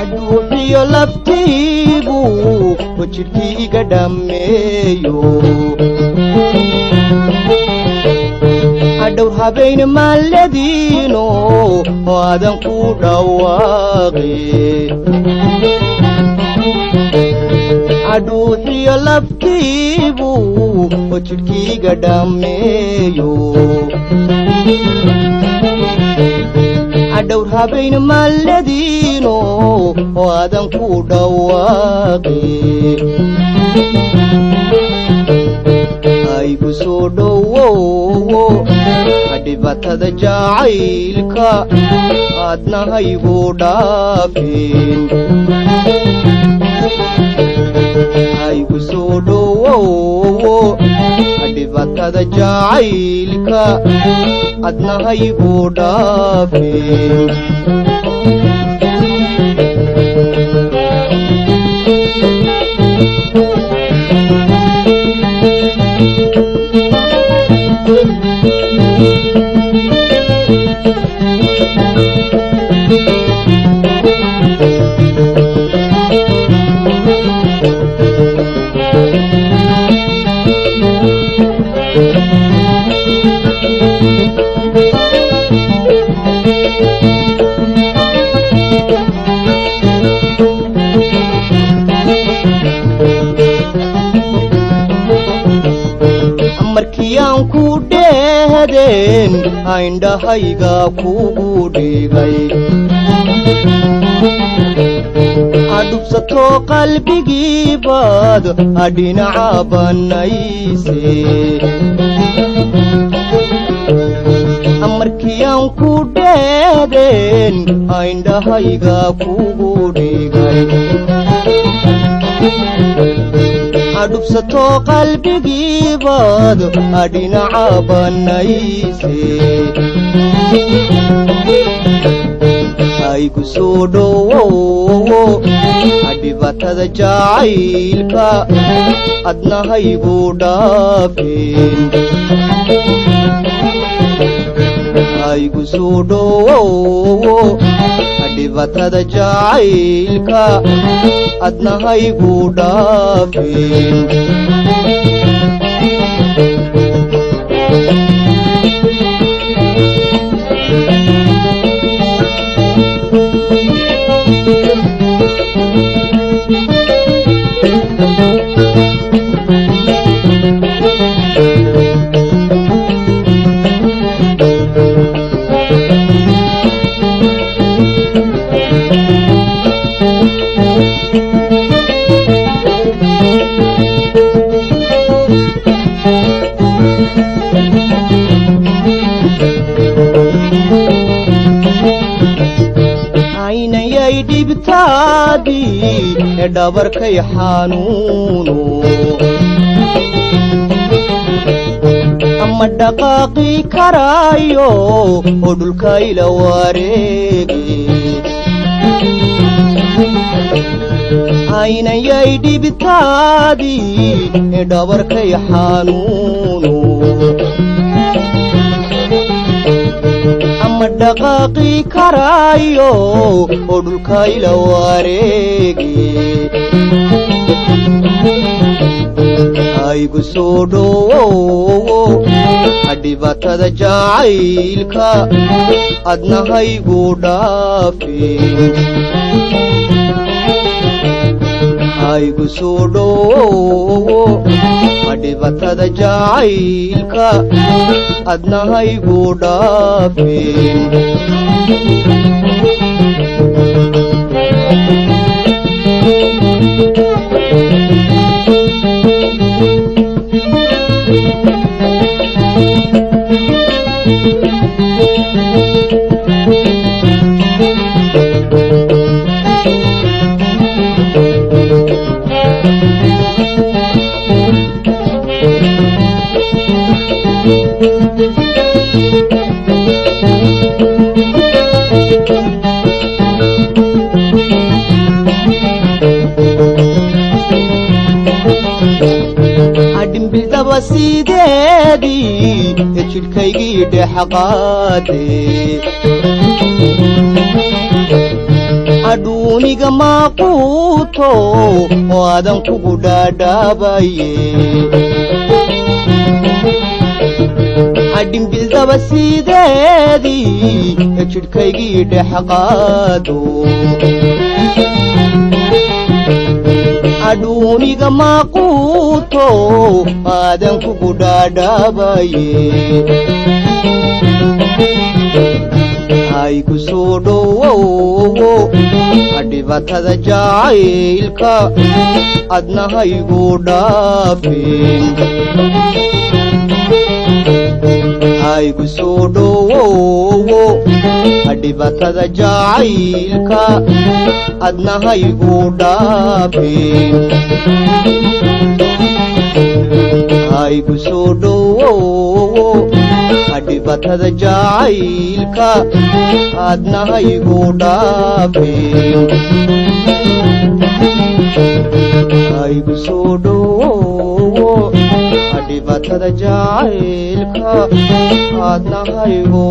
aduuxiyo laftiibu wajirkiiga dhammeeyo adhow habeen maaladiino oo aadan ku dhawaaqe aduuxiyo laftiibu wajirkiiga dhammeeyo adhow habeen maaladiino oo aadan ku dhawaaqe aygu soo dhowowo dhibatada jacaylka aadna haygu dhaafin aygu soo dhowowo dhibatada jacaylka aadna haygu dhaafin markiyaan ku dhehdeen indhahayga kugu dhigay adhubsato qalbigiibaad adhinaca banayse markiyaan ku dhehdeen indhahayga kugu dhigay adhubsato qalbigiibaad adhinaca banayse aygu soo dhowowo dhibatada jacaylka adna haygu dhaafin aygu soo dhowowo dhibatada jacaylka adna haygu dhaafin aynayay dhibtaadii dhabarkay xanuuno ama dhaqaaqi karaayo oo dhulkayla wareege aynayay dhibtaadii dhabarkay xanuuno ama dhaqaaqi karaayo oo dhulkayla wareege aygu soo dhowowo dhibatada jacaylka adna haygu dhaafin aygu soo dhowowo dhibatada jacaylka adna haygu dhaafin Thank you. daba sideedii jidhkaygii dhexqaadee adduuniga maaquuto oo aadan kugu dhaadhaabaye adhimbil daba sideedii jidhkaygii dhexqaado adduuniga maaquuto aadan kugu dhaadhaabaye haygu soo dhowowo adhibatada jacaylka adna haygu dhaafin haygu soo dhowowo adhibatada jacaylka adna haygu dhaafin haygu soo dhowowo adhibatada jacaylka adna haygu dhaafin haygu soo dhowowo adhibatada jacaylka adna haygu